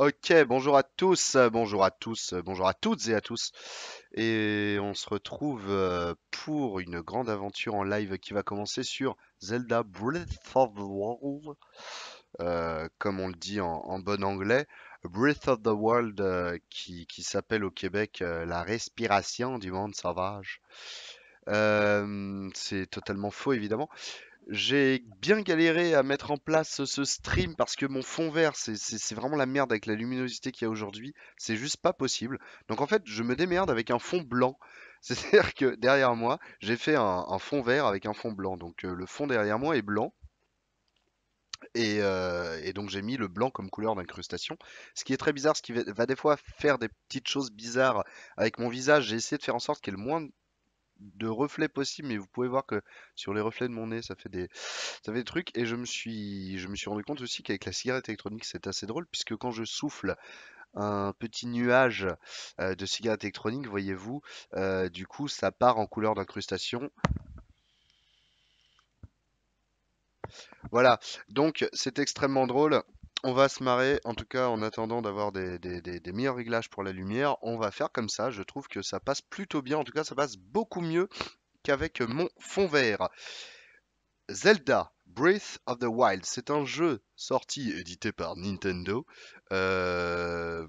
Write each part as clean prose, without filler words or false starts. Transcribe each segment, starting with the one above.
Ok, bonjour à tous, bonjour à tous, bonjour à toutes et à tous. Et on se retrouve pour une grande aventure en live qui va commencer sur Zelda Breath of the Wild, comme on le dit en bon anglais. Breath of the Wild, qui s'appelle au Québec la respiration du monde sauvage. C'est totalement faux évidemment. J'ai bien galéré à mettre en place ce stream parce que mon fond vert, c'est vraiment la merde avec la luminosité qu'il y a aujourd'hui. C'est juste pas possible. Donc en fait, je me démerde avec un fond blanc. C'est-à-dire que derrière moi, j'ai fait un fond vert avec un fond blanc. Donc le fond derrière moi est blanc. Et donc j'ai mis le blanc comme couleur d'incrustation. Ce qui est très bizarre, ce qui va des fois faire des petites choses bizarres avec mon visage. J'ai essayé de faire en sorte qu'il y ait le moins de reflets possible, mais vous pouvez voir que sur les reflets de mon nez, ça fait des trucs. Et je me suis rendu compte aussi qu'avec la cigarette électronique, c'est assez drôle, puisque quand je souffle un petit nuage de cigarette électronique, voyez-vous, du coup, ça part en couleur d'incrustation. Voilà, donc c'est extrêmement drôle. On va se marrer, en tout cas en attendant d'avoir des meilleurs réglages pour la lumière, on va faire comme ça. Je trouve que ça passe plutôt bien, en tout cas ça passe beaucoup mieux qu'avec mon fond vert. Zelda Breath of the Wild, c'est un jeu sorti édité par Nintendo. Euh,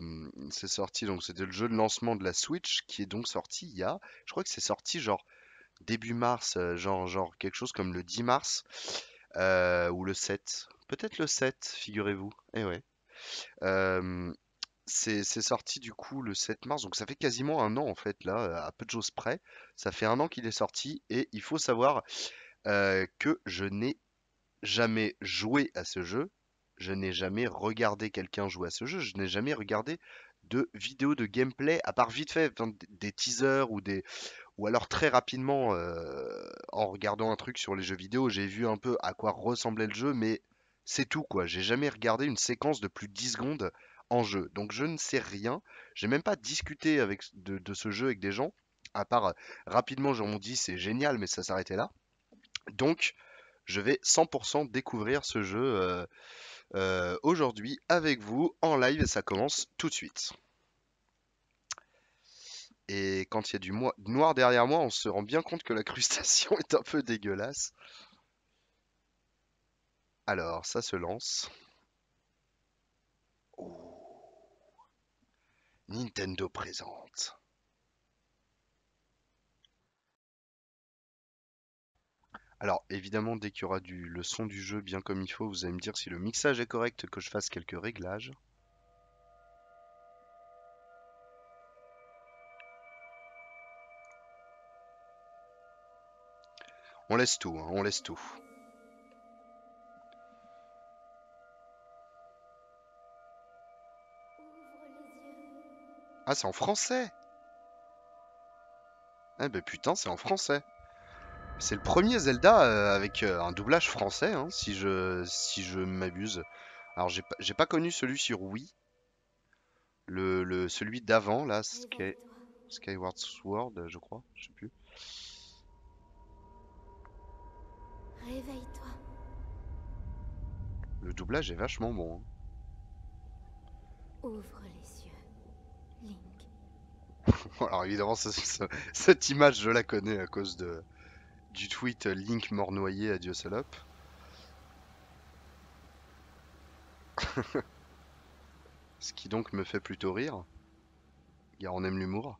c'est sorti donc c'était le jeu de lancement de la Switch qui est donc sorti je crois que c'est sorti genre début mars, genre quelque chose comme le 10 mars ou le 7, peut-être le 7, figurez-vous. Eh ouais. Euh, c'est sorti du coup le 7 mars, donc ça fait quasiment un an en fait là, à peu de choses près. Ça fait un an qu'il est sorti et il faut savoir que je n'ai jamais joué à ce jeu, je n'ai jamais regardé quelqu'un jouer à ce jeu, je n'ai jamais regardé de vidéo de gameplay, à part vite fait, enfin, des teasers ou alors très rapidement, en regardant un truc sur les jeux vidéo, j'ai vu un peu à quoi ressemblait le jeu, mais c'est tout quoi. J'ai jamais regardé une séquence de plus de 10 secondes en jeu. Donc je ne sais rien. J'ai même pas discuté de ce jeu avec des gens, à part rapidement, j'en dit c'est génial, mais ça s'arrêtait là. Donc je vais 100% découvrir ce jeu aujourd'hui avec vous en live et ça commence tout de suite. Et quand il y a du noir derrière moi, on se rend bien compte que la crustation est un peu dégueulasse. Alors, ça se lance. Oh, Nintendo présente. Alors, évidemment, dès qu'il y aura le son du jeu bien comme il faut, vous allez me dire si le mixage est correct, que je fasse quelques réglages. On laisse tout, hein, on laisse tout. Ah, c'est en français! Eh ben putain, c'est en français. C'est le premier Zelda avec un doublage français, hein, si je m'abuse. Alors j'ai pas connu celui sur Wii, celui d'avant là, Réveille-toi, Skyward Sword, je crois, je sais plus. réveille-toi. Le doublage est vachement bon, Ouvre les yeux, Link. hein. Alors évidemment, cette image je la connais à cause du tweet Link mort noyé, adieu salope. Ce qui donc me fait plutôt rire, car on aime l'humour.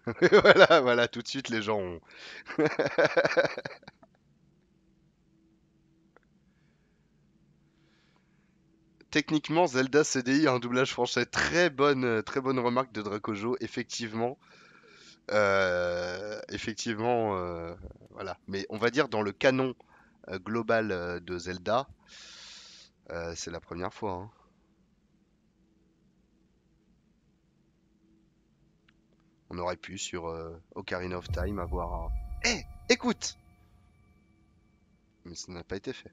Voilà, voilà, tout de suite les gens ont... Techniquement, Zelda CDI a un doublage français. Très bonne remarque de Dracojo, effectivement. Effectivement, voilà. Mais on va dire dans le canon global de Zelda, c'est la première fois, hein. On aurait pu sur Ocarina of Time avoir un... Eh, écoute! Mais ça n'a pas été fait.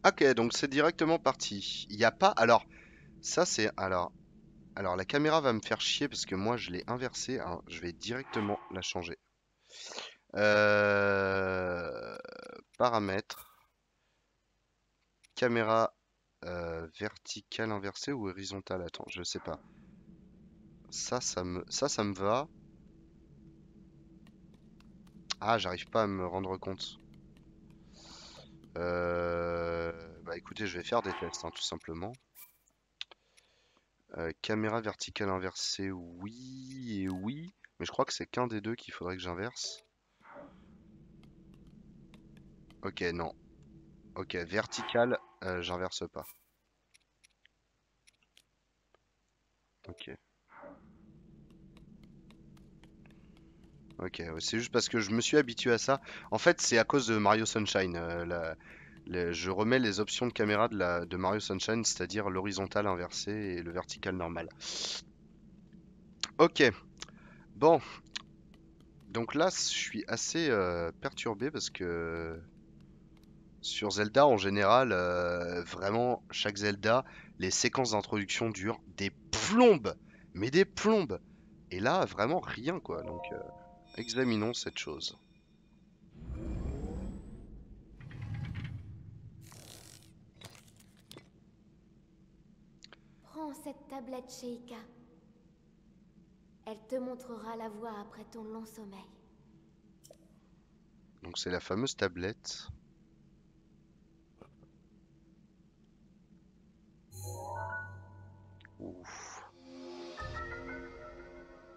Ok, donc c'est directement parti. Il n'y a pas... Alors, ça c'est... Alors, la caméra va me faire chier parce que moi je l'ai inversée, hein. Je vais directement la changer. Euh, Paramètres. caméra verticale inversée ou horizontale? Attends, je sais pas. Ça me va. Ah, j'arrive pas à me rendre compte. Bah écoutez, je vais faire des tests, hein, tout simplement. Caméra verticale inversée, oui et oui. Mais je crois que c'est qu'un des deux qu'il faudrait que j'inverse. Ok, non. Ok, verticale, j'inverse pas. Ok. Ok, ouais, c'est juste parce que je me suis habitué à ça. En fait, c'est à cause de Mario Sunshine. Je remets les options de caméra de Mario Sunshine, c'est-à-dire l'horizontale inversée et le vertical normal. Ok, bon. Donc là, je suis assez perturbé parce que sur Zelda, en général, vraiment, chaque Zelda, les séquences d'introduction durent des plombes. Mais des plombes. Et là, vraiment rien, quoi. Donc, examinons cette chose. Prends cette tablette, Sheikah. Elle te montrera la voie après ton long sommeil. Donc, c'est la fameuse tablette. Ouf.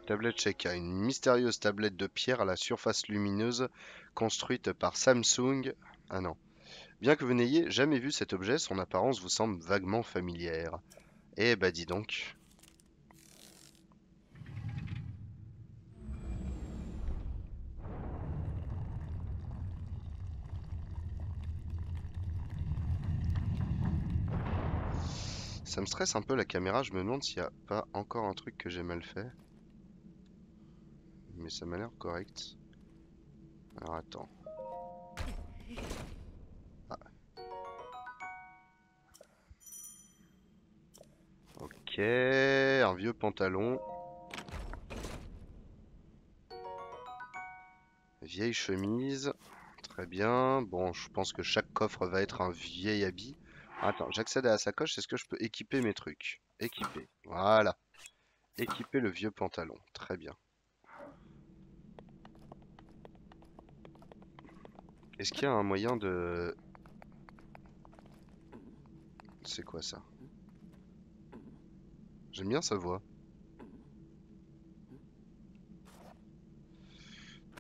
Tablette Sheikah, une mystérieuse tablette de pierre à la surface lumineuse construite par Samsung. Ah non. Bien que vous n'ayez jamais vu cet objet, son apparence vous semble vaguement familière. Eh bah dis donc. Ça me stresse un peu la caméra, je me demande s'il n'y a pas encore un truc que j'ai mal fait. Mais ça m'a l'air correct. Alors attends. Ok, un vieux pantalon. Vieille chemise. Très bien. Bon, je pense que chaque coffre va être un vieil habit. Attends, j'accède à la sacoche. Est-ce que je peux équiper mes trucs? Équiper. Voilà. Équiper le vieux pantalon. Très bien. Est-ce qu'il y a un moyen de... C'est quoi ça? J'aime bien sa voix.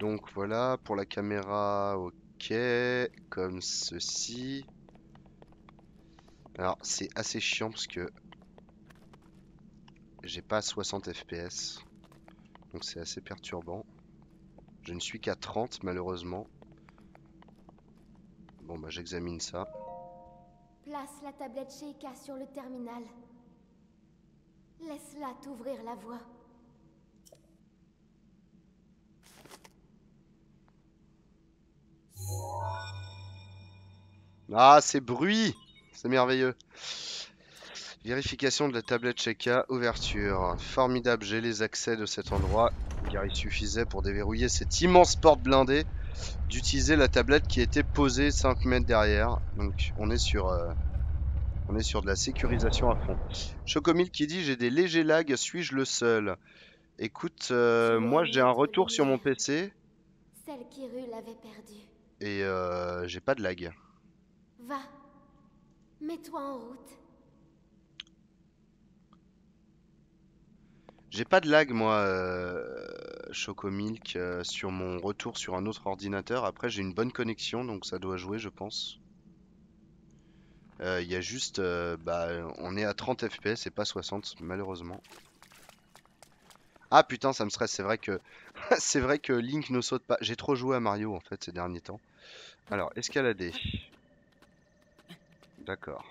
Donc voilà, pour la caméra, ok. Comme ceci. Alors, c'est assez chiant parce que j'ai pas 60 FPS. Donc c'est assez perturbant. Je ne suis qu'à 30 malheureusement. Bon bah j'examine ça. Place la tablette Sheikah sur le terminal. Laisse-la t'ouvrir la voie. Ah, c'est bruit! C'est merveilleux. Vérification de la tablette Sheikah, ouverture. Formidable, j'ai les accès de cet endroit. Car il suffisait pour déverrouiller cette immense porte blindée d'utiliser la tablette qui était posée 5 mètres derrière. Donc on est sur de la sécurisation à fond. Chocomil qui dit j'ai des légers lags, suis-je le seul? Écoute, Tu es moi j'ai un notre retour sur mon lumière, PC celle qu'Hyrule avait perdue. et j'ai pas de lag. Va, mets-toi en route. J'ai pas de lag moi, Chocomilk, sur mon retour sur un autre ordinateur. Après j'ai une bonne connexion donc ça doit jouer je pense. Il y a juste, bah, on est à 30 FPS et pas 60 malheureusement. Ah putain ça me stresse, c'est vrai que c'est vrai que Link ne saute pas. J'ai trop joué à Mario en fait ces derniers temps. Alors escalader. D'accord.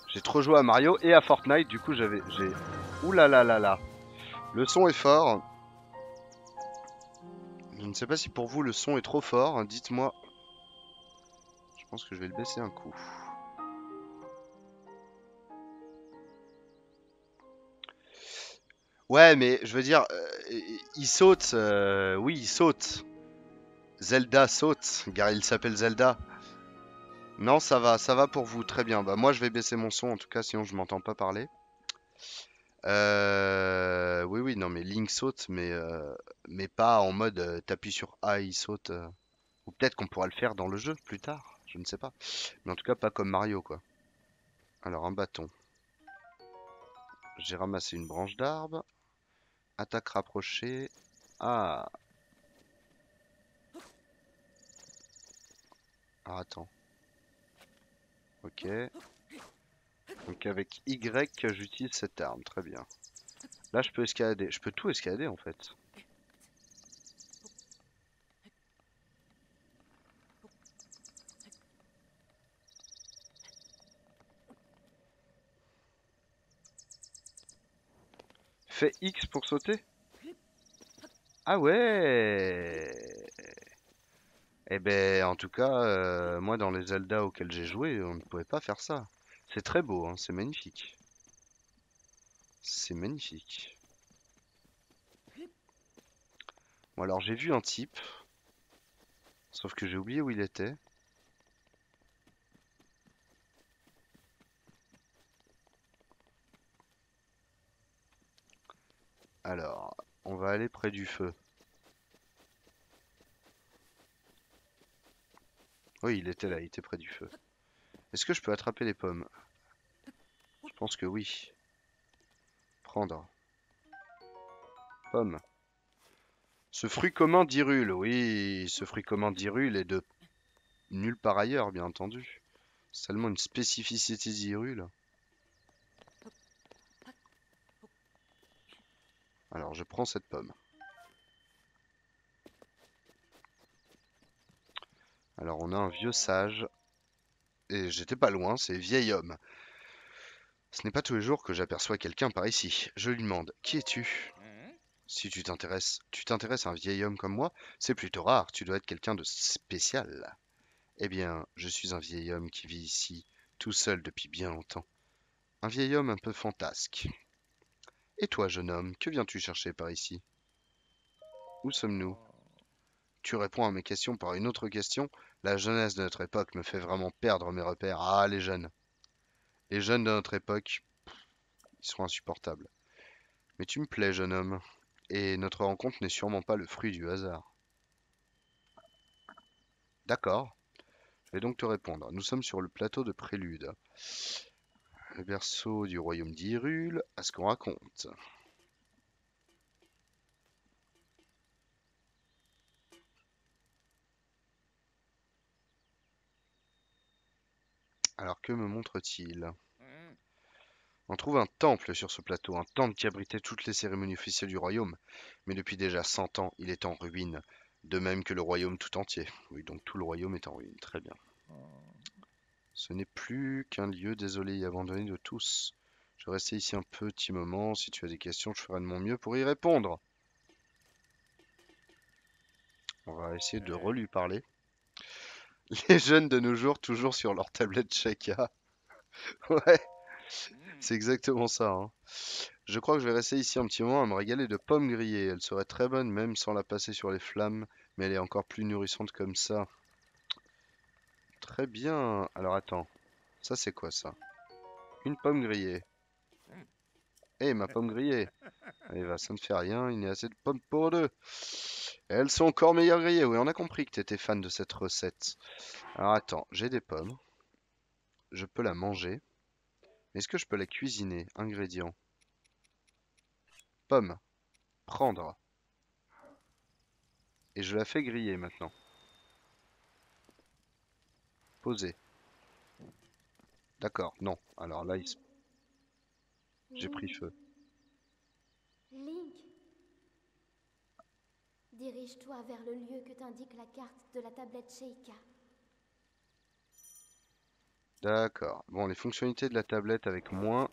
J'ai trop joué à Mario et à Fortnite, du coup j'ai... Ouh là là là là. Le son est fort. Je ne sais pas si pour vous le son est trop fort. Dites-moi. Je pense que je vais le baisser un coup. Ouais, mais je veux dire, il saute. Oui, il saute. Zelda saute, car il s'appelle Zelda. Non, ça va pour vous, très bien. Bah moi je vais baisser mon son en tout cas, sinon je m'entends pas parler. Oui, oui, non, mais Link saute, mais pas en mode t'appuies sur A, il saute. Ou peut-être qu'on pourra le faire dans le jeu plus tard, je ne sais pas. Mais en tout cas, pas comme Mario, quoi. Alors, un bâton. J'ai ramassé une branche d'arbre. Attaque rapprochée. Ah, ah, attends. Ok. Donc avec Y, j'utilise cette arme. Très bien. Là, je peux escalader. Je peux tout escalader, en fait. Fais X pour sauter? Ah ouais! Eh ben, en tout cas, moi, dans les Zelda auxquels j'ai joué, on ne pouvait pas faire ça. C'est très beau, hein, c'est magnifique. C'est magnifique. Bon, alors, j'ai vu un type, sauf que j'ai oublié où il était. Alors, on va aller près du feu. Oui, il était là, il était près du feu. Est-ce que je peux attraper les pommes? Je pense que oui. Prendre. Pomme. Ce fruit commun d'Hyrule, oui, ce fruit commun d'Hyrule est de nulle part ailleurs, bien entendu. Seulement une spécificité d'Hyrule. Alors, je prends cette pomme. Alors, on a un vieux sage. Et j'étais pas loin, c'est vieil homme. Ce n'est pas tous les jours que j'aperçois quelqu'un par ici. Je lui demande, qui es-tu? Si tu t'intéresses à un vieil homme comme moi, c'est plutôt rare, tu dois être quelqu'un de spécial. Eh bien, je suis un vieil homme qui vit ici, tout seul depuis bien longtemps. Un vieil homme un peu fantasque. Et toi, jeune homme, que viens-tu chercher par ici? Où sommes-nous? Tu réponds à mes questions par une autre question. La jeunesse de notre époque me fait vraiment perdre mes repères. Ah, les jeunes. Les jeunes de notre époque, ils sont insupportables. Mais tu me plais, jeune homme. Et notre rencontre n'est sûrement pas le fruit du hasard. D'accord, je vais donc te répondre. Nous sommes sur le plateau de Prélude, le berceau du royaume d'Hyrule, à ce qu'on raconte. Alors que me montre-t-il? On trouve un temple sur ce plateau, un temple qui abritait toutes les cérémonies officielles du royaume. Mais depuis déjà 100 ans, il est en ruine, de même que le royaume tout entier. Oui, donc tout le royaume est en ruine, très bien. Ce n'est plus qu'un lieu désolé et abandonné de tous. Je vais rester ici un petit moment. Si tu as des questions, je ferai de mon mieux pour y répondre. On va essayer de relui parler. Les jeunes de nos jours, toujours sur leur tablette Shaka. Ouais, c'est exactement ça, hein. Je crois que je vais rester ici un petit moment à me régaler de pommes grillées. Elle serait très bonne même sans la passer sur les flammes, mais elle est encore plus nourrissante comme ça. Très bien. Alors attends, ça c'est quoi ça? Une pomme grillée. Eh, ma pomme grillée. Allez, va, ça ne fait rien, il y a assez de pommes pour deux. Elles sont encore meilleures grillées. Oui, on a compris que tu étais fan de cette recette. Alors attends, j'ai des pommes. Je peux la manger. Est-ce que je peux la cuisiner? Ingrédients. Pomme. Prendre. Et je la fais griller maintenant. Poser. D'accord, non. Alors là, j'ai pris Link, feu. Link, dirige-toi vers le lieu que t'indique la carte de la tablette Sheikah. D'accord. Bon, les fonctionnalités de la tablette avec moins.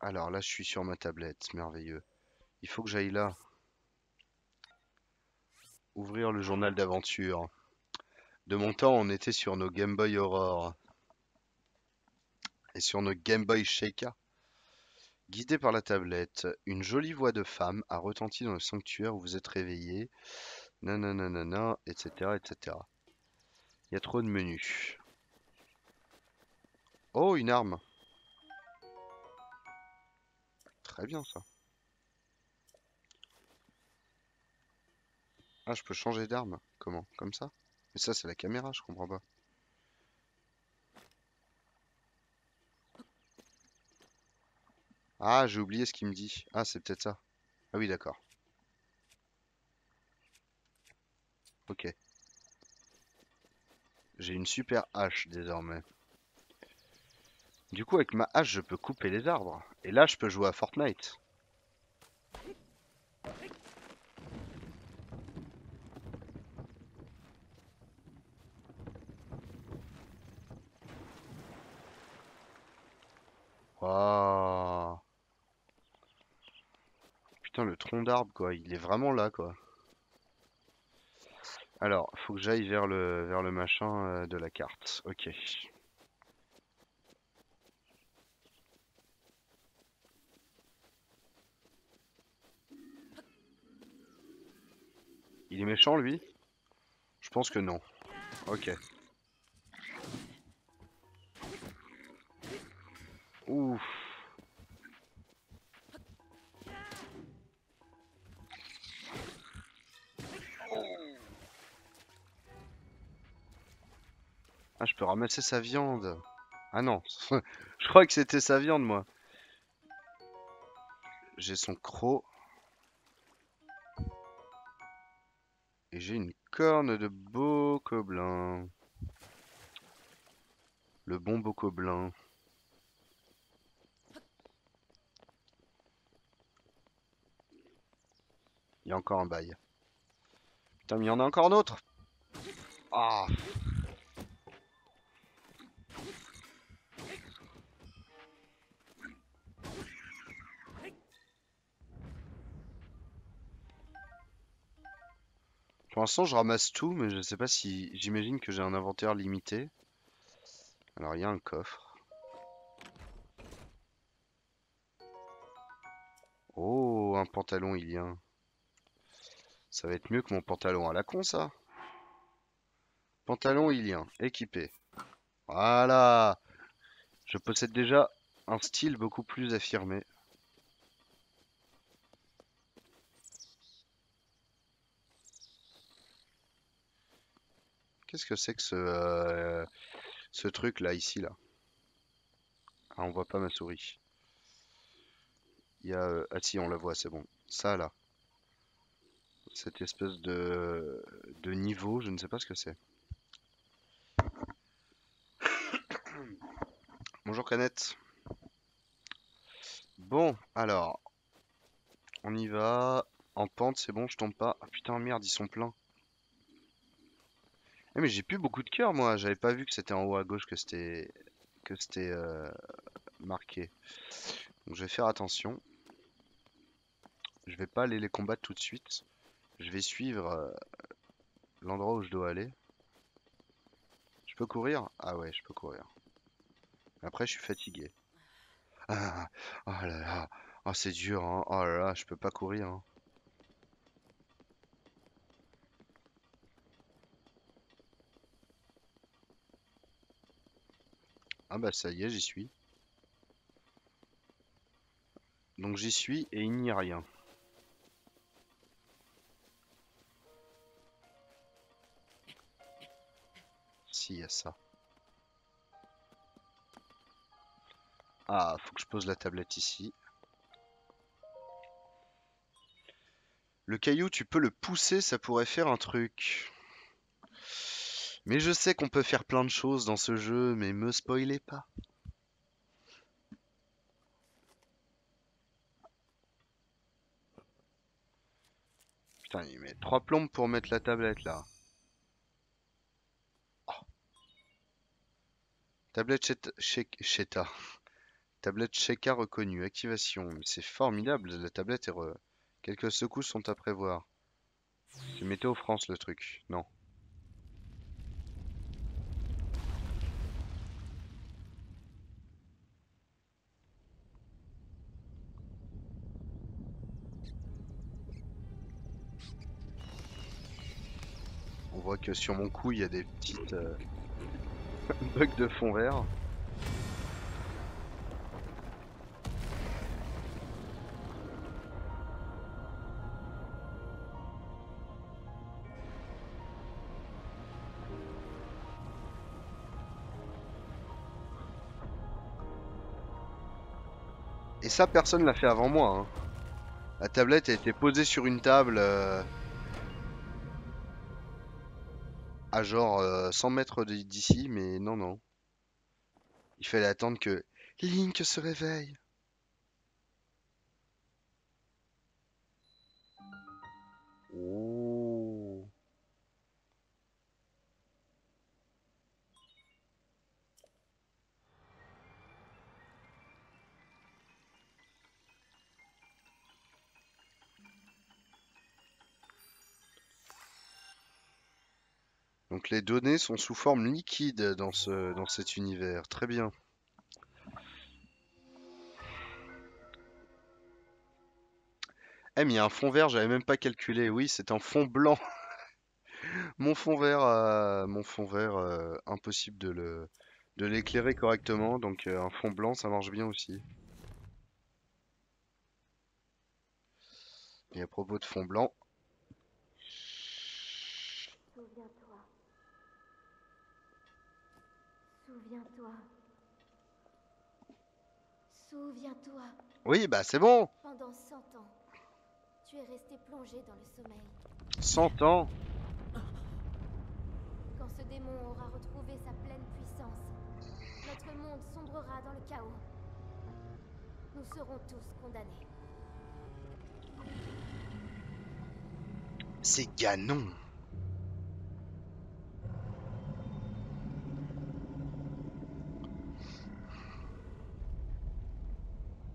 Alors là, je suis sur ma tablette. Merveilleux. Il faut que j'aille là. Ouvrir le journal d'aventure. De mon temps, on était sur nos Game Boy Aurore et sur nos Game Boy Sheikah. Guidé par la tablette, une jolie voix de femme a retenti dans le sanctuaire où vous êtes réveillé. Nananana, etc., etc. Il y a trop de menus. Oh, une arme. Très bien ça. Ah, je peux changer d'arme. Comment? Comme ça? Mais ça, c'est la caméra, je comprends pas. Ah, j'ai oublié ce qu'il me dit. Ah, c'est peut-être ça. Ah oui, d'accord. Ok. J'ai une super hache désormais. Du coup, avec ma hache, je peux couper les arbres. Et là, je peux jouer à Fortnite. Waouh. Putain, le tronc d'arbre, quoi. Il est vraiment là, quoi. Alors, faut que j'aille vers le machin de la carte. Ok. Il est méchant, lui? Je pense que non. Ok. Ouf. Ah, je peux ramasser sa viande. Ah non. Je crois que c'était sa viande, moi. J'ai son croc. Et j'ai une corne de bocoblin. Le bon bocoblin. Il y a encore un bail. Putain, mais il y en a encore d'autres. Ah. Pour l'instant, je ramasse tout, mais je sais pas si... J'imagine que j'ai un inventaire limité. Alors, il y a un coffre. Oh, un pantalon ilien. Ça va être mieux que mon pantalon à la con, ça. Pantalon ilien, équipé. Voilà. Je possède déjà un style beaucoup plus affirmé. Qu'est-ce que c'est que ce truc là, ici, là? Ah, on voit pas ma souris. Il y a... ah si, on la voit, c'est bon. Ça, là. Cette espèce de niveau, je ne sais pas ce que c'est. Bonjour, Canette. Bon, alors, on y va. En pente, c'est bon, je tombe pas. Ah putain, merde, ils sont pleins. Eh, mais j'ai plus beaucoup de cœur, moi. J'avais pas vu que c'était en haut à gauche que c'était marqué. Donc je vais faire attention. Je vais pas aller les combattre tout de suite. Je vais suivre l'endroit où je dois aller. Je peux courir? Ah ouais, je peux courir. Après, je suis fatigué. Ah, oh là là. Oh, c'est dur, hein. Oh là là, je peux pas courir, hein. Ah bah ça y est, j'y suis. Donc j'y suis et il n'y a rien. Si, il y a ça. Ah, faut que je pose la tablette ici. Le caillou, tu peux le pousser, ça pourrait faire un truc. Mais je sais qu'on peut faire plein de choses dans ce jeu, mais me spoilez pas. Putain, il met 3 plombes pour mettre la tablette là. Oh, tablette Sheta. Tablette Sheka reconnue. Activation. Mais c'est formidable, la tablette quelques secousses sont à prévoir. C'est Météo France le truc. Non. voit que sur mon cou, il y a des petites bugs de fond vert. Et ça, personne l'a fait avant moi, hein. La tablette a été posée sur une table à genre 100 mètres d'ici, mais non, non. Il fallait attendre que Link se réveille. Oh. Donc les données sont sous forme liquide dans cet univers. Très bien. Eh, mais il y a un fond vert, j'avais même pas calculé. Oui, c'est un fond blanc. Mon fond vert, impossible de l'éclairer correctement. Donc un fond blanc, ça marche bien aussi. Et à propos de fond blanc, Souviens-toi. Souviens-toi. Souviens-toi. oui, bah c'est bon. Pendant 100 ans, tu es resté plongé dans le sommeil. 100 ans. Quand ce démon aura retrouvé sa pleine puissance, notre monde sombrera dans le chaos. Nous serons tous condamnés. C'est Ganon.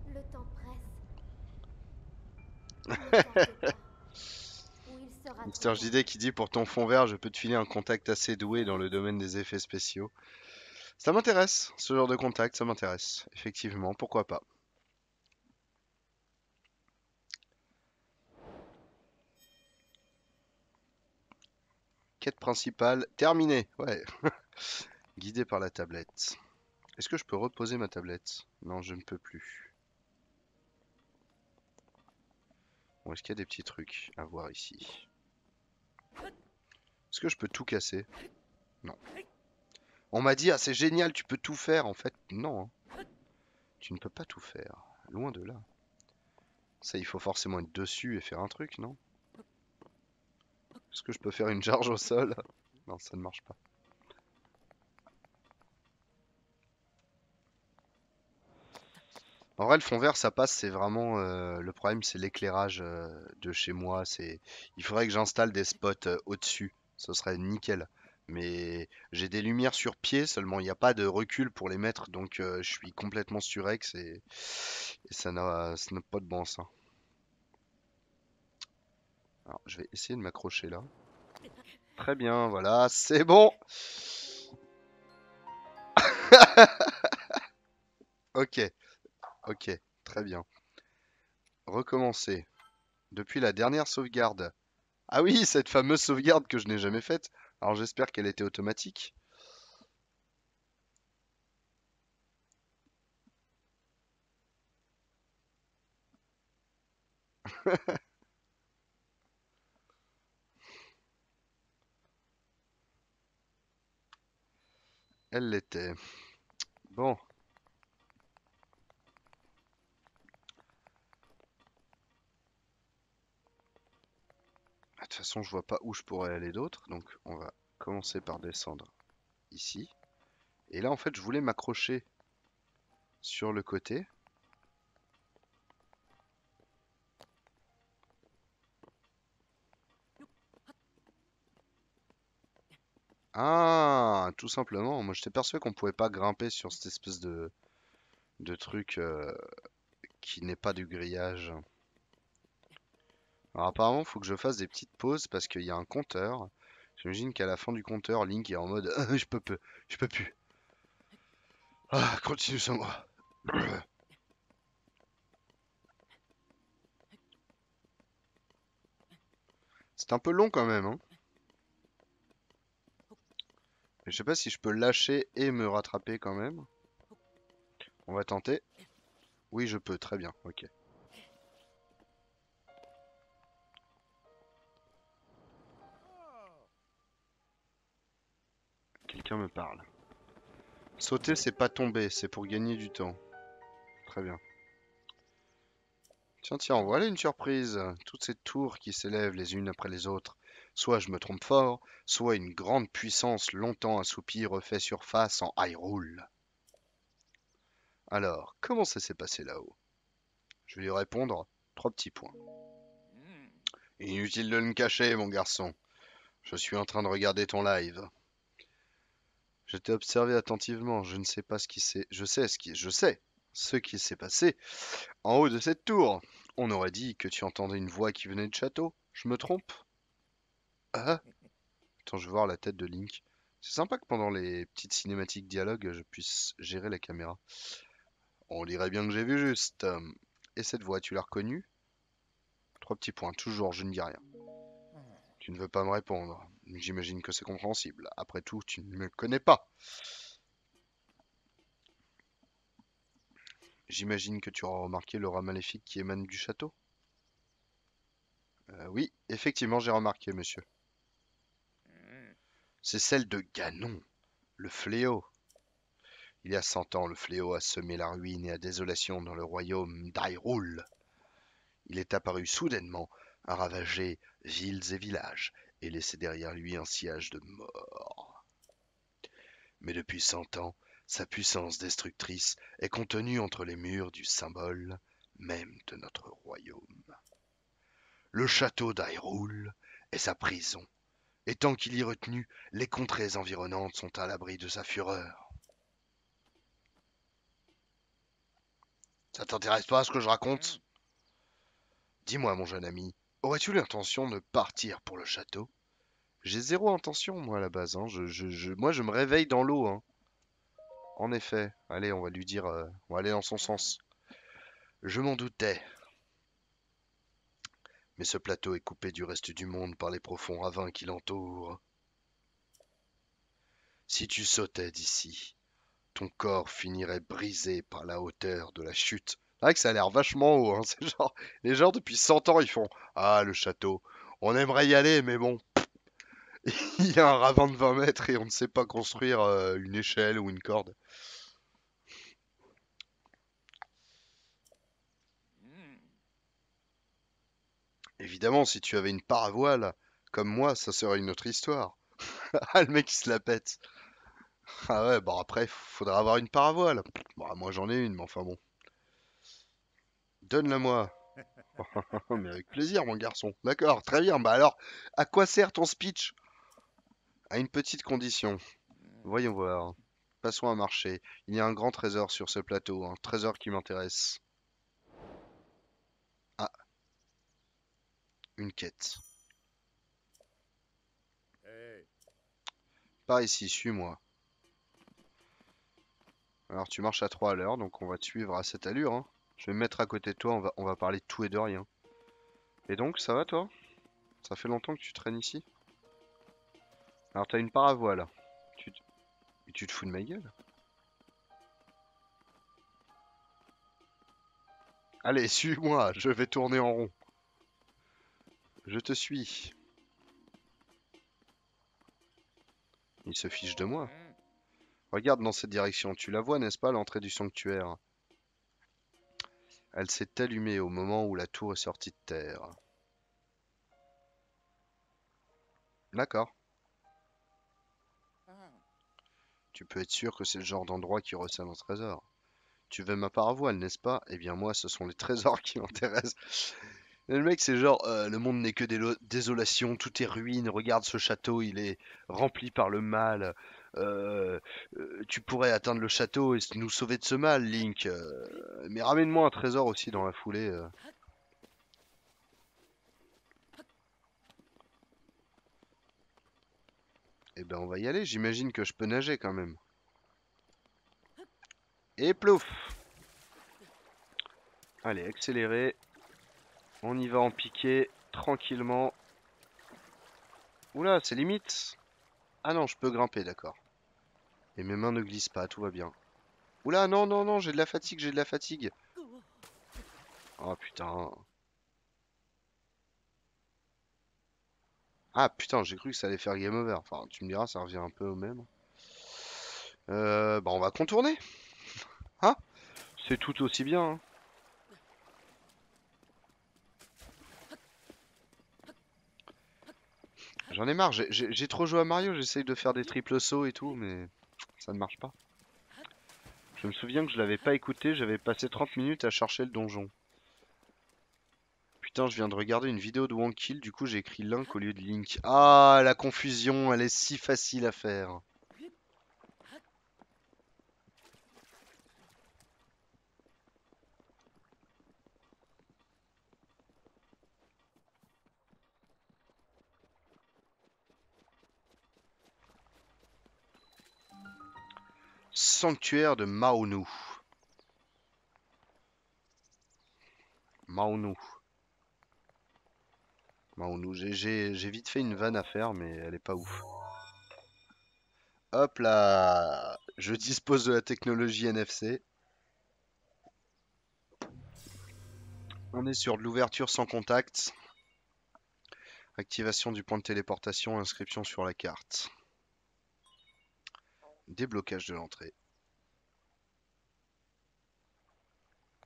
Le temps presse. Ne tarde pas, ou il sera trop Mister tard. JD qui dit pour ton fond vert, je peux te filer un contact assez doué dans le domaine des effets spéciaux. Ça m'intéresse, ce genre de contact, ça m'intéresse. Effectivement, pourquoi pas. Quête principale terminée. Ouais. Guidé par la tablette. Est-ce que je peux reposer ma tablette? Non, je ne peux plus. Bon, est-ce qu'il y a des petits trucs à voir ici? Est-ce que je peux tout casser? Non. On m'a dit, ah c'est génial, tu peux tout faire. En fait, non, hein. Tu ne peux pas tout faire. Loin de là. Ça, il faut forcément être dessus et faire un truc, non? Est-ce que je peux faire une charge au sol? Non, ça ne marche pas. En vrai, le fond vert, ça passe, c'est vraiment le problème, c'est l'éclairage de chez moi. Il faudrait que j'installe des spots au-dessus, ce serait nickel. Mais j'ai des lumières sur pied, seulement il n'y a pas de recul pour les mettre, donc je suis complètement surex et ça n'a pas de bon sens. Alors, je vais essayer de m'accrocher là. Très bien, voilà, c'est bon. Ok, ok, très bien. Recommencer. Depuis la dernière sauvegarde. Ah oui, cette fameuse sauvegarde que je n'ai jamais faite. Alors j'espère qu'elle était automatique. Elle l'était. Bon, de toute façon, je vois pas où je pourrais aller d'autre. Donc on va commencer par descendre ici. Et là, en fait, je voulais m'accrocher sur le côté. Ah, tout simplement. Moi, j'étais persuadé qu'on pouvait pas grimper sur cette espèce de truc qui n'est pas du grillage. Alors apparemment, il faut que je fasse des petites pauses parce qu'il y a un compteur. J'imagine qu'à la fin du compteur, Link est en mode je peux plus. Ah, continue sans moi. C'est un peu long quand même, hein. Je sais pas si je peux lâcher et me rattraper quand même. On va tenter. Oui, je peux, très bien, ok. Quelqu'un me parle. Sauter, c'est pas tomber, c'est pour gagner du temps. Très bien. Tiens, tiens, voilà une surprise. Toutes ces tours qui s'élèvent les unes après les autres. Soit je me trompe fort, soit une grande puissance longtemps assoupie refait surface en Hyrule. Alors, comment ça s'est passé là-haut? Je vais lui répondre, 3 petits points. Inutile de le cacher, mon garçon. Je suis en train de regarder ton live. Je t'ai observé attentivement, je ne sais pas ce qui s'est... Je sais ce qui s'est passé en haut de cette tour. On aurait dit que tu entendais une voix qui venait du château. Je me trompe? Ah, attends, je veux voir la tête de Link. C'est sympa que pendant les petites cinématiques dialogues, je puisse gérer la caméra. On dirait bien que j'ai vu juste. Et cette voix, tu l'as reconnue? 3 petits points, toujours, je ne dis rien. Tu ne veux pas me répondre. J'imagine que c'est compréhensible. Après tout, tu ne me connais pas. J'imagine que tu auras remarqué l'aura maléfique qui émane du château? Oui, effectivement, j'ai remarqué, monsieur. C'est celle de Ganon, le fléau. Il y a 100 ans, le fléau a semé la ruine et la désolation dans le royaume d'Hyrule. Il est apparu soudainement, a ravagé villes et villages, et laissé derrière lui un sillage de mort. Mais depuis 100 ans, sa puissance destructrice est contenue entre les murs du symbole même de notre royaume. Le château d'Hyrule est sa prison, et tant qu'il y est retenu, les contrées environnantes sont à l'abri de sa fureur. Ça t'intéresse pas ce que je raconte? Dis-moi, mon jeune ami, aurais-tu l'intention de partir pour le château? J'ai zéro intention, moi, à la base, hein. Moi, je me réveille dans l'eau, hein. En effet, allez, on va lui dire, on va aller dans son sens. Je m'en doutais, mais ce plateau est coupé du reste du monde par les profonds ravins qui l'entourent. Si tu sautais d'ici, ton corps finirait brisé par la hauteur de la chute. C'est vrai que ça a l'air vachement haut, hein. C'est genre, les gens depuis 100 ans, ils font ah, le château. On aimerait y aller, mais bon, il y a un ravin de 20 mètres et on ne sait pas construire une échelle ou une corde. Évidemment, si tu avais une paravoile, comme moi, ça serait une autre histoire. Ah, le mec, il se la pète. Ah ouais, bon après, faudra avoir une paravoile. Bah, moi j'en ai une, mais enfin bon. Donne-la-moi. Mais avec plaisir, mon garçon. D'accord, très bien. Bah alors, à quoi sert ton speech? À une petite condition. Voyons voir. Passons à marcher. Il y a un grand trésor sur ce plateau, un trésor qui m'intéresse. Ah, une quête. Par ici, suis-moi. Alors tu marches à 3 à l'heure, donc on va te suivre à cette allure, hein. Je vais me mettre à côté de toi, on va parler de tout et de rien. Et donc, ça va toi? Ça fait longtemps que tu traînes ici? Alors t'as une paravoile. Tu, te- tu te fous de ma gueule? Allez, suis-moi, je vais tourner en rond. Je te suis. Il se fiche de moi. Regarde dans cette direction, tu la vois, n'est-ce pas, l'entrée du sanctuaire? Elle s'est allumée au moment où la tour est sortie de terre. D'accord. Tu peux être sûr que c'est le genre d'endroit qui recèle un trésor. Tu veux ma paravoile, n'est-ce pas? Eh bien moi, ce sont les trésors qui m'intéressent. Et le mec, c'est genre, le monde n'est que désolation, tout est ruine, regarde ce château, il est rempli par le mal. Euh, Tu pourrais atteindre le château et nous sauver de ce mal, Link. Mais ramène-moi un trésor aussi dans la foulée. Eh ben on va y aller, j'imagine que je peux nager quand même. Et plouf! Allez, accéléré. On y va en piqué, tranquillement. Oula, c'est limite. Ah non, je peux grimper, d'accord. Et mes mains ne glissent pas, tout va bien. Oula, non, non, non, j'ai de la fatigue, j'ai de la fatigue. Oh putain. Ah putain, j'ai cru que ça allait faire game over. Enfin, tu me diras, ça revient un peu au même. Bah on va contourner. Hein? C'est tout aussi bien, hein. J'en ai marre, j'ai trop joué à Mario, j'essaye de faire des triples sauts et tout, mais ça ne marche pas. Je me souviens que je l'avais pas écouté, j'avais passé 30 minutes à chercher le donjon. Putain, je viens de regarder une vidéo de Wonkill, du coup j'ai écrit Link au lieu de Link. Ah, la confusion, elle est si facile à faire. Sanctuaire de Maonu. Maonu. Maonu. J'ai vite fait une vanne à faire, mais elle est pas ouf. Hop là, je dispose de la technologie NFC. On est sur de l'ouverture sans contact. Activation du point de téléportation, inscription sur la carte. Déblocage de l'entrée.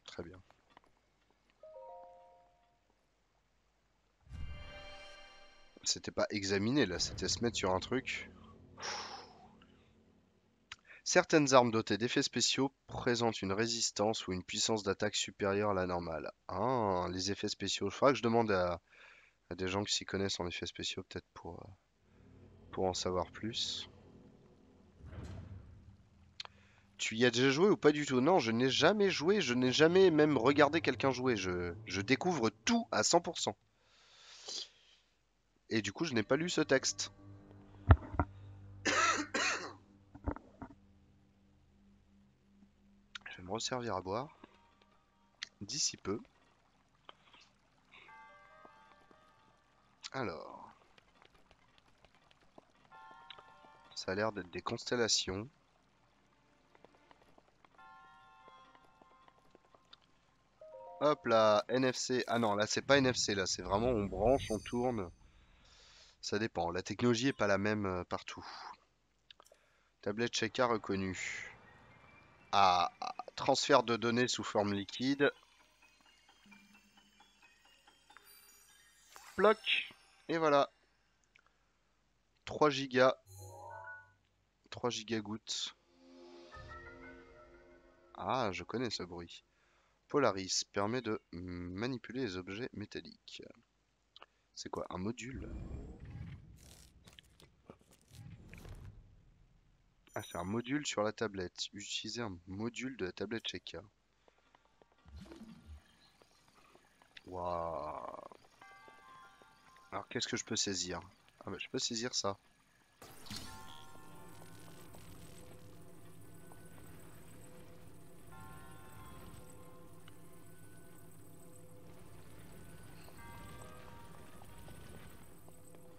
Très bien. C'était pas examiner là, c'était se mettre sur un truc. Certaines armes dotées d'effets spéciaux présentent une résistance ou une puissance d'attaque supérieure à la normale. Ah, les effets spéciaux. Il faudra que je demande à des gens qui s'y connaissent en effets spéciaux peut-être pour en savoir plus. Tu y as déjà joué ou pas du tout? Non, je n'ai jamais joué, je n'ai jamais même regardé quelqu'un jouer. Je découvre tout à 100%. Et du coup, je n'ai pas lu ce texte. Je vais me resservir à boire. D'ici peu. Alors, ça a l'air d'être des constellations. Hop là, NFC. Ah non, là c'est pas NFC, là c'est vraiment on branche, on tourne. Ça dépend. La technologie est pas la même partout. Tablette Sheikah reconnue. Ah, transfert de données sous forme liquide. Bloc. Et voilà. 3 gigas. 3 gigagouttes. Ah, je connais ce bruit. Polaris permet de manipuler les objets métalliques. C'est quoi? Un module? Ah, c'est un module sur la tablette. Utiliser un module de la tablette Sheikah. Waouh. Alors, qu'est-ce que je peux saisir? Ah bah, je peux saisir ça.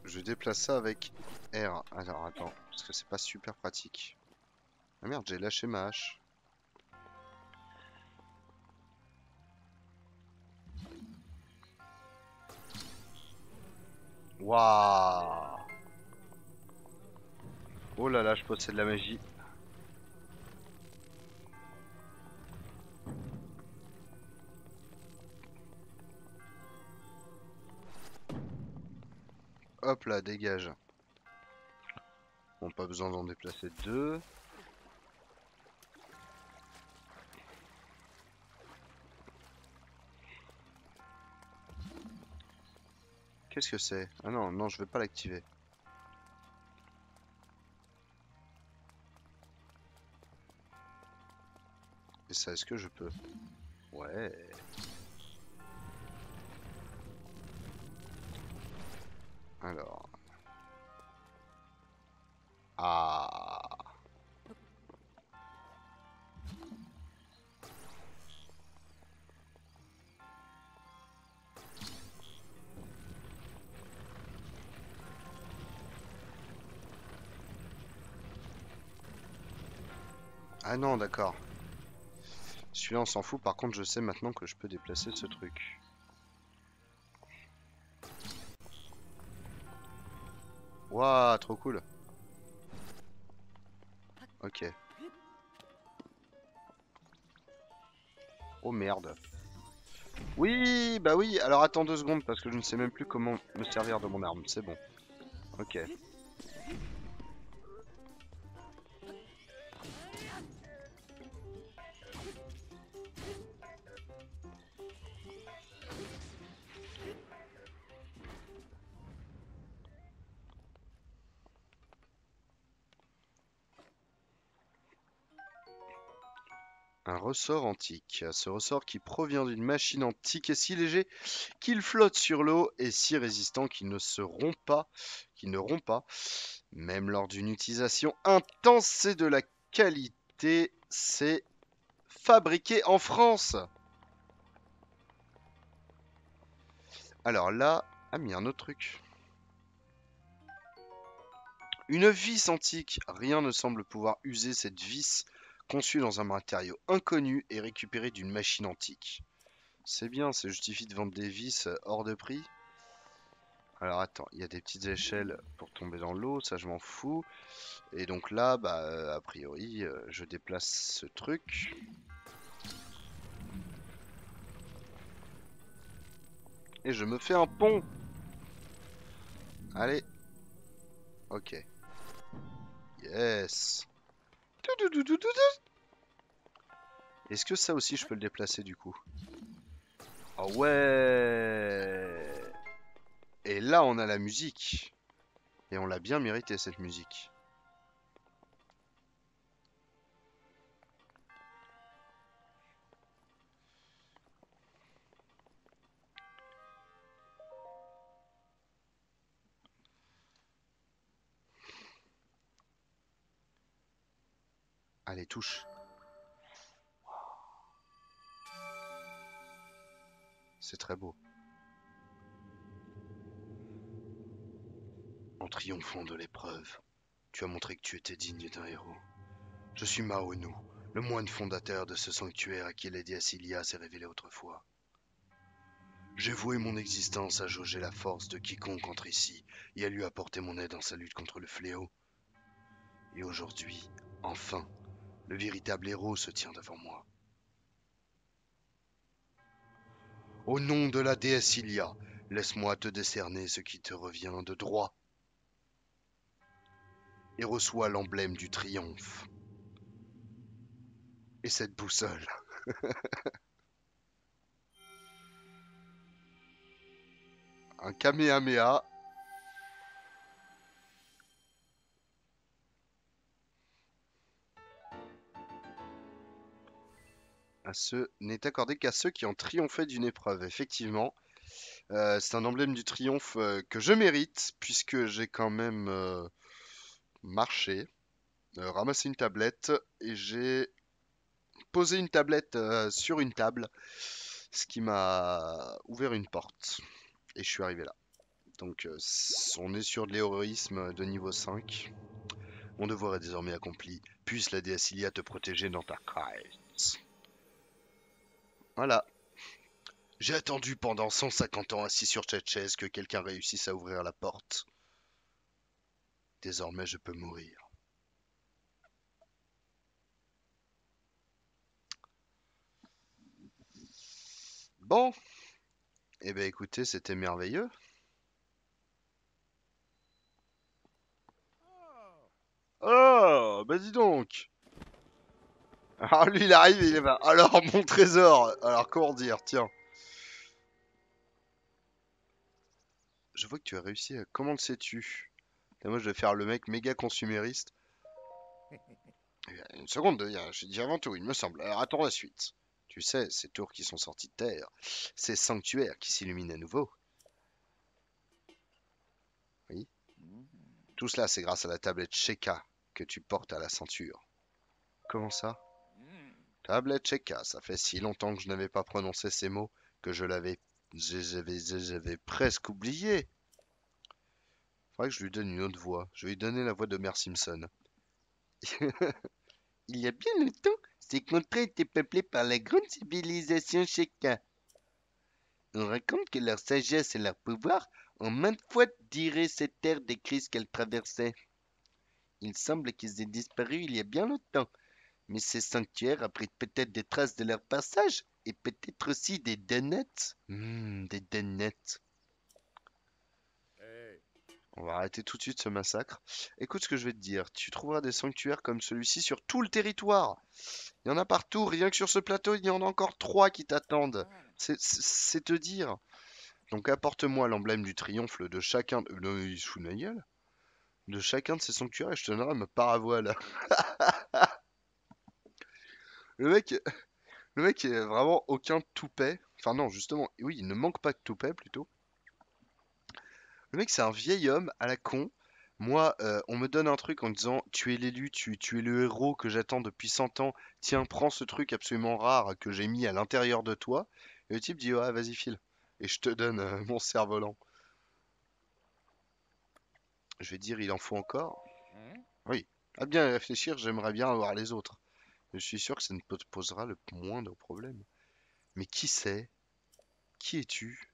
Je déplace ça avec R. Alors, attends, parce que c'est pas super pratique. Ah merde, j'ai lâché ma hache. Waouh. Oh là là, je possède la magie. Hop là, dégage. Bon, pas besoin d'en déplacer deux. Qu'est-ce que c'est? Ah non, non, je vais pas l'activer. Et ça, est-ce que je peux? Ouais. Alors. Ah. Ah non, d'accord. Celui-là, on s'en fout. Par contre, je sais maintenant que je peux déplacer ce truc. Waouh, trop cool. Ok. Oh merde. Oui, bah oui. Alors attends 2 secondes parce que je ne sais même plus comment me servir de mon arme. C'est bon. Ok. Un ressort antique. Ce ressort qui provient d'une machine antique est si léger qu'il flotte sur l'eau et si résistant qu'il ne rompt pas, même lors d'une utilisation intense. C'est de la qualité. C'est fabriqué en France. Alors là, ah mais il y a un autre truc. Une vis antique. Rien ne semble pouvoir user cette vis conçue dans un matériau inconnu et récupérée d'une machine antique. C'est bien, ça justifie de vendre des vis hors de prix. Alors attends, il y a des petites échelles pour tomber dans l'eau, ça je m'en fous. Et donc là, bah a priori, je déplace ce truc. Et je me fais un pont. Allez. Ok. Yes. Est-ce que ça aussi je peux le déplacer du coup? Ah ouais. Et là on a la musique. Et on l'a bien mérité cette musique. Allez, touche. C'est très beau. En triomphant de l'épreuve, tu as montré que tu étais digne d'un héros. Je suis Maonu, le moine fondateur de ce sanctuaire à qui Lady Acilia s'est révélée autrefois. J'ai voué mon existence à jauger la force de quiconque entre ici et à lui apporter mon aide dans sa lutte contre le fléau. Et aujourd'hui, enfin, le véritable héros se tient devant moi. Au nom de la déesse Ilia, laisse-moi te décerner ce qui te revient de droit et reçois l'emblème du triomphe. Et cette boussole. Un Kamehameha. N'est accordé qu'à ceux qui ont triomphé d'une épreuve. Effectivement, c'est un emblème du triomphe que je mérite, puisque j'ai quand même marché, ramassé une tablette, et j'ai posé une tablette sur une table, ce qui m'a ouvert une porte. Et je suis arrivé là. Donc on est sur de l'héroïsme de niveau 5. Mon devoir est désormais accompli. Puisse la déesse Ilia te protéger dans ta quête. Voilà. J'ai attendu pendant 150 ans assis sur cette chaise que quelqu'un réussisse à ouvrir la porte. Désormais je peux mourir. Bon, eh bien écoutez, c'était merveilleux. Oh, bah dis donc. Alors lui il arrive et il est là. Alors mon trésor. Alors comment dire, tiens. Je vois que tu as réussi à... Comment le sais-tu? Et moi je vais faire le mec méga consumériste. Une seconde, je dis avant tout, il me semble. Alors attends la suite. Tu sais, ces tours qui sont sortis de terre, ces sanctuaires qui s'illuminent à nouveau. Oui. Tout cela, c'est grâce à la tablette Sheka que tu portes à la ceinture. Comment ça? Tablette Sheka, ça fait si longtemps que je n'avais pas prononcé ces mots que j'avais presque oublié. Faudrait que je lui donne une autre voix. Je vais lui donner la voix de Mère Simpson. Il y a bien longtemps, ces contrées étaient peuplées par la grande civilisation Sheka. On raconte que leur sagesse et leur pouvoir ont maintes fois tiré cette terre des crises qu'elle traversait. Il semble qu'ils aient disparu il y a bien longtemps, mais ces sanctuaires abritent peut-être des traces de leur passage et peut-être aussi des donnettes. Des donnettes. On va arrêter tout de suite ce massacre. Écoute ce que je vais te dire. Tu trouveras des sanctuaires comme celui-ci sur tout le territoire. Il y en a partout. Rien que sur ce plateau, il y en a encore 3 qui t'attendent. C'est te dire. Donc apporte-moi l'emblème du triomphe de chacun. Non, il se fout de ma gueule. De chacun de ces sanctuaires et je te donnerai ma paravoile. Le mec, le mec est vraiment aucun toupet. Enfin non, justement, oui, il ne manque pas de toupet plutôt. Le mec, c'est un vieil homme à la con. Moi, on me donne un truc en disant tu es l'élu, tu es le héros que j'attends depuis 100 ans. Tiens, prends ce truc absolument rare que j'ai mis à l'intérieur de toi. Et le type dit ouais, vas-y, file. Et je te donne mon cerf-volant. Je vais dire il en faut encore. Oui. À bien y réfléchir, j'aimerais bien avoir les autres. Je suis sûr que ça ne te posera le moindre problème. Mais qui c'est? Qui es-tu?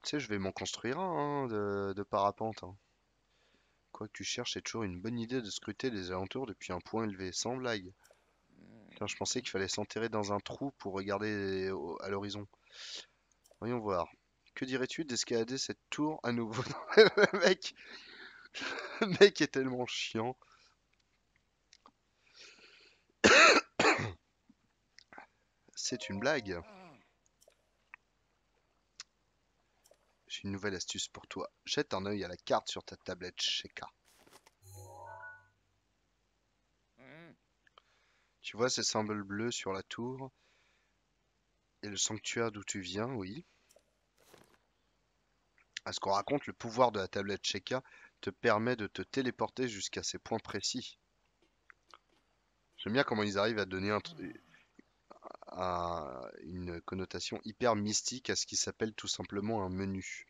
Tu sais, je vais m'en construire un de parapente, hein. Quoi que tu cherches, c'est toujours une bonne idée de scruter les alentours depuis un point élevé, sans blague. Putain, je pensais qu'il fallait s'enterrer dans un trou pour regarder à l'horizon. Voyons voir. Que dirais-tu d'escalader cette tour à nouveau? Le mec, le mec est tellement chiant. C'est une blague. J'ai une nouvelle astuce pour toi. Jette un œil à la carte sur ta tablette Sheka. Tu vois ces symboles bleus sur la tour et le sanctuaire d'où tu viens, oui. À ce qu'on raconte, le pouvoir de la tablette Sheka te permet de te téléporter jusqu'à ces points précis. J'aime bien comment ils arrivent à donner une connotation hyper mystique à ce qui s'appelle tout simplement un menu.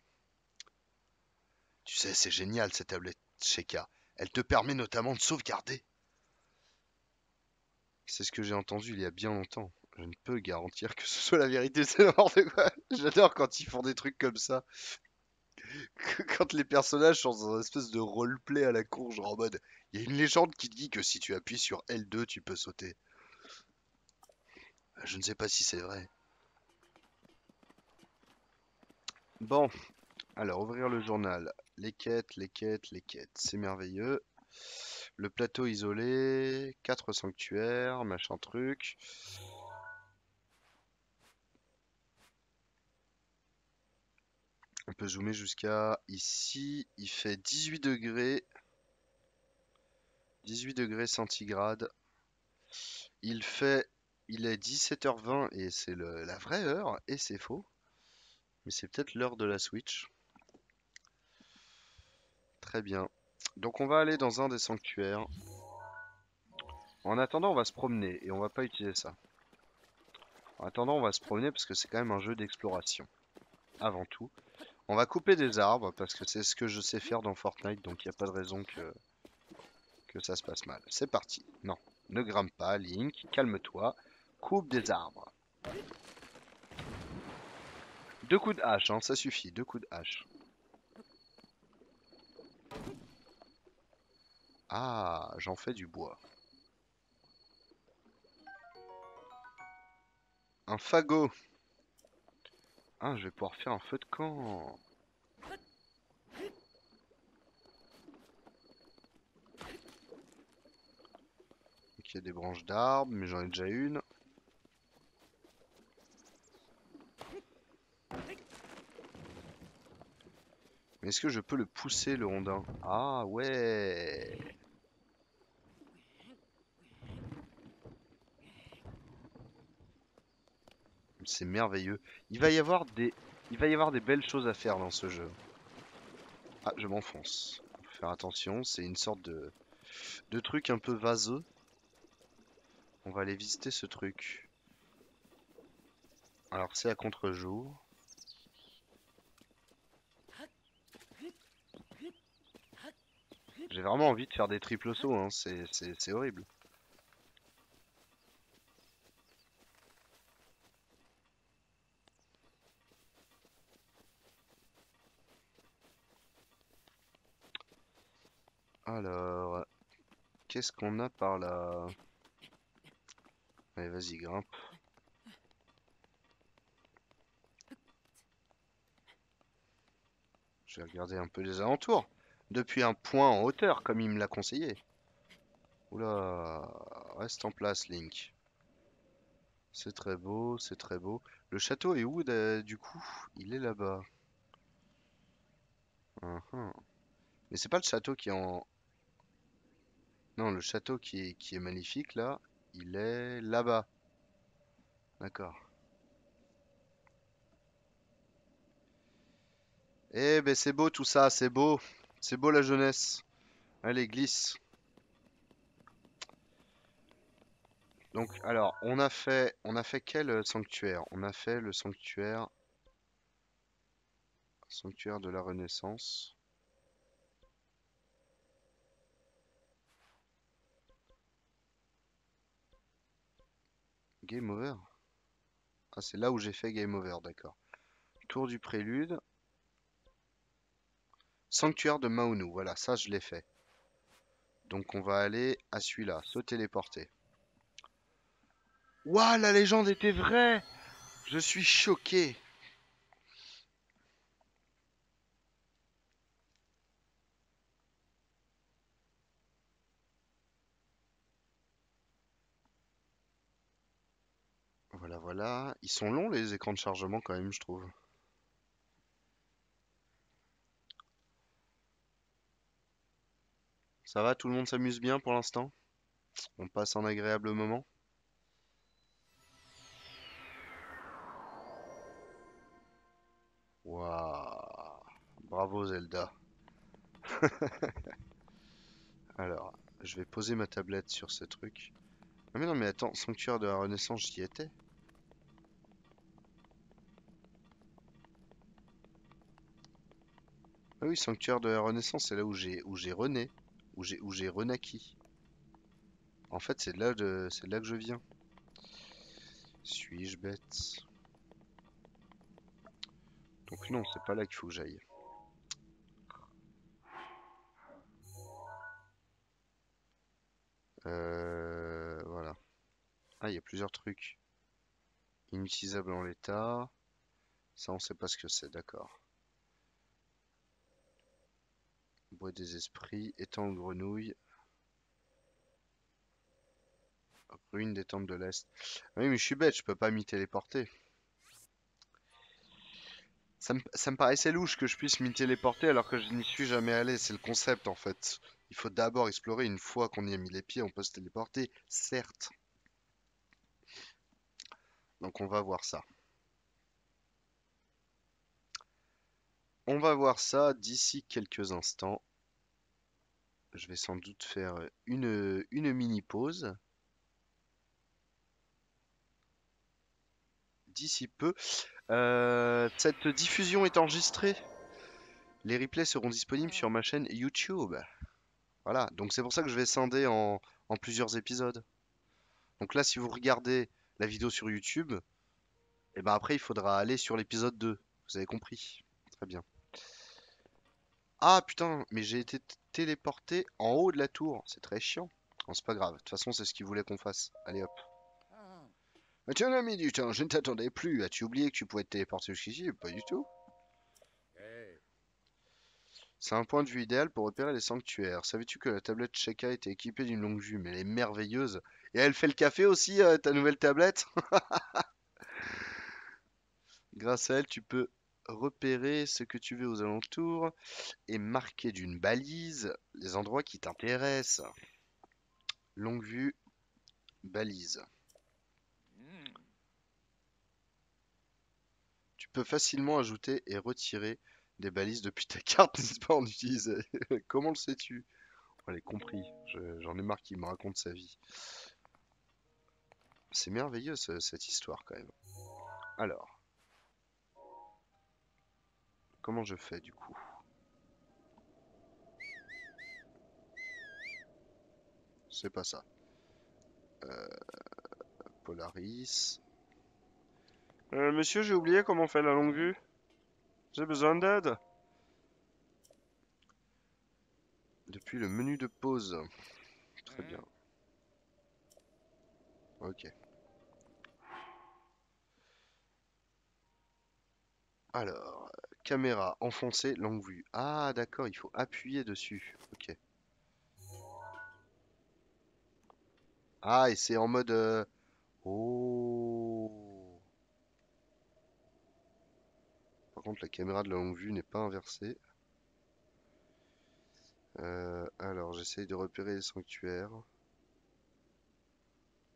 Tu sais, c'est génial cette tablette Sheka. Elle te permet notamment de sauvegarder. C'est ce que j'ai entendu il y a bien longtemps. Je ne peux garantir que ce soit la vérité, c'est n'importe quoi. J'adore quand ils font des trucs comme ça. Quand les personnages sont dans une espèce de roleplay à la cour, genre en mode, il y a une légende qui dit que si tu appuies sur L2, tu peux sauter. Je ne sais pas si c'est vrai. Bon, alors ouvrir le journal. Les quêtes, les quêtes, les quêtes. C'est merveilleux. Le plateau isolé, 4 sanctuaires, machin truc. On peut zoomer jusqu'à ici. Il fait 18 degrés. 18 degrés centigrades. Il fait. Il est 17h20 et c'est la vraie heure. Et c'est faux. Mais c'est peut-être l'heure de la Switch. Très bien. Donc on va aller dans un des sanctuaires. En attendant, on va se promener et on va pas utiliser ça. En attendant, on va se promener parce que c'est quand même un jeu d'exploration. Avant tout. On va couper des arbres parce que c'est ce que je sais faire dans Fortnite, donc il n'y a pas de raison que ça se passe mal. C'est parti. Non, ne grimpe pas, Link, calme-toi. Coupe des arbres. 2 coups de hache, hein, ça suffit, 2 coups de hache. Ah, j'en fais du bois. Un fagot. Ah, je vais pouvoir faire un feu de camp. Ok, des branches d'arbres, mais j'en ai déjà une. Mais est-ce que je peux le pousser, le rondin? Ah, ouais. C'est merveilleux. Il va y avoir des... Il va y avoir des belles choses à faire dans ce jeu. Ah, je m'enfonce. Faut faire attention, c'est une sorte de truc un peu vaseux. On va aller visiter ce truc. Alors c'est à contre-jour. J'ai vraiment envie de faire des triples sauts, hein. C'est horrible. Alors, qu'est-ce qu'on a par là? Allez, vas-y, grimpe. Je vais regarder un peu les alentours. Depuis un point en hauteur, comme il me l'a conseillé. Oula, reste en place, Link. C'est très beau, c'est très beau. Le château est où, du coup? Il est là-bas. Uhum. Mais c'est pas le château qui est en... Non, le château qui est magnifique, là, il est là-bas. D'accord. Eh ben c'est beau tout ça, c'est beau. C'est beau la jeunesse. Allez, glisse. Donc, alors, on a fait quel sanctuaire? On a fait le sanctuaire de la Renaissance. Game over? Ah, c'est là où j'ai fait game over, d'accord. Tour du prélude. Sanctuaire de Maunu, voilà, ça je l'ai fait. Donc on va aller à celui-là, se téléporter. Ouah, la légende était vraie! Je suis choqué. Voilà, voilà. Ils sont longs les écrans de chargement quand même, je trouve. Ça va, tout le monde s'amuse bien pour l'instant? On passe un agréable moment? Waouh! Bravo Zelda. Alors, je vais poser ma tablette sur ce truc. Ah mais non, mais attends, Sanctuaire de la Renaissance, j'y étais. Ah oui, Sanctuaire de la Renaissance, c'est là où j'ai rené, où j'ai renaquis. En fait, c'est de là que je viens. Suis-je bête? Donc non, c'est pas là qu'il faut que j'aille. Voilà. Ah, il y a plusieurs trucs. Inutilisable en l'état. Ça, on sait pas ce que c'est, d'accord. Bois des esprits, étang aux grenouilles, ruine des temples de l'Est. Ah oui, mais je suis bête, je peux pas m'y téléporter. Ça me paraissait louche que je puisse m'y téléporter alors que je n'y suis jamais allé. C'est le concept en fait. Il faut d'abord explorer. Une fois qu'on y a mis les pieds, on peut se téléporter, certes. Donc on va voir ça. On va voir ça d'ici quelques instants. Je vais sans doute faire une mini pause. D'ici peu. Cette diffusion est enregistrée. Les replays seront disponibles sur ma chaîne YouTube. Voilà, donc c'est pour ça que je vais scinder en plusieurs épisodes. Donc là, si vous regardez la vidéo sur YouTube, et ben après, il faudra aller sur l'épisode 2. Vous avez compris? Très bien. Ah putain, mais j'ai été téléporté en haut de la tour. C'est très chiant. Bon, c'est pas grave. De toute façon, c'est ce qu'il voulait qu'on fasse. Allez hop. Mais tu en as mis du temps, je ne t'attendais plus. As-tu oublié que tu pouvais te téléporter jusqu'ici? Pas du tout. C'est un point de vue idéal pour repérer les sanctuaires. Savais-tu que la tablette Sheka était équipée d'une longue vue, mais elle est merveilleuse. Et elle fait le café aussi, ta nouvelle tablette? Grâce à elle, tu peux repérer ce que tu veux aux alentours et marquer d'une balise les endroits qui t'intéressent. Longue vue, balise. Tu peux facilement ajouter et retirer des balises depuis ta carte, n'est-ce pas, en utilisant. Comment le sais-tu? Allez, compris. J'en ai marre qu'il me raconte sa vie. C'est merveilleux cette histoire quand même. Alors, comment je fais du coup? c'est pas ça. Polaris. Monsieur, j'ai oublié comment on fait la longue vue. J'ai besoin d'aide. Depuis le menu de pause. Très bien. Ok. Alors, caméra enfoncée, longue vue. Ah, d'accord, il faut appuyer dessus. Ok. Ah, et c'est en mode... Oh. Par contre, la caméra de la longue vue n'est pas inversée. Alors, j'essaye de repérer les sanctuaires.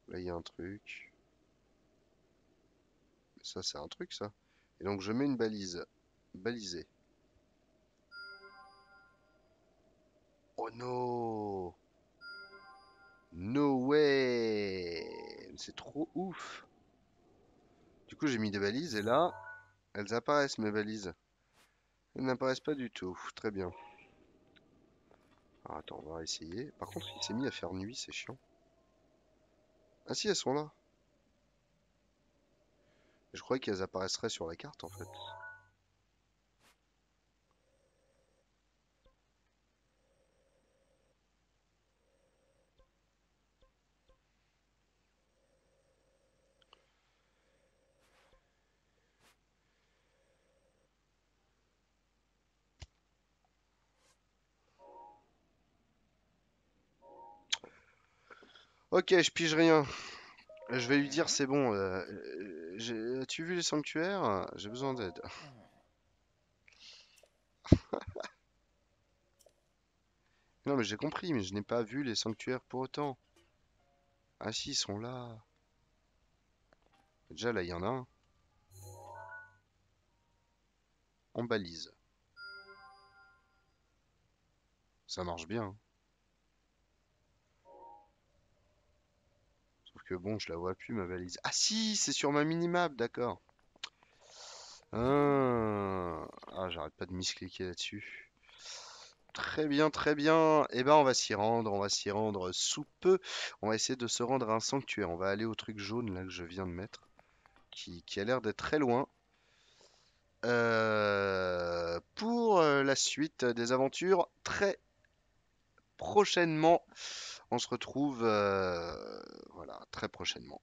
Là, il y a un truc. Ça, c'est un truc, ça. Et donc, je mets une balise. Balisée. Oh no! No way! C'est trop ouf! Du coup, j'ai mis des balises et là, elles apparaissent, mes balises. Elles n'apparaissent pas du tout. Très bien. Ah, attends, on va essayer. Par contre, il s'est mis à faire nuit, c'est chiant. Ah si, elles sont là. Je croyais qu'elles apparaisseraient sur la carte, en fait. Ok, je pige rien. Je vais lui dire, c'est bon. As-tu vu les sanctuaires? J'ai besoin d'aide. Non, mais j'ai compris, mais je n'ai pas vu les sanctuaires pour autant. Ah si, ils sont là. Déjà, là, il y en a un. En balise. Ça marche bien, hein. Sauf que bon, je la vois plus, ma balise. Ah si, c'est sur ma minimap, d'accord. J'arrête pas de miscliquer là-dessus. Très bien, très bien. Eh ben, on va s'y rendre sous peu. On va essayer de se rendre à un sanctuaire. On va aller au truc jaune là que je viens de mettre, qui a l'air d'être très loin. Pour la suite des aventures, très prochainement, on se retrouve, voilà, très prochainement.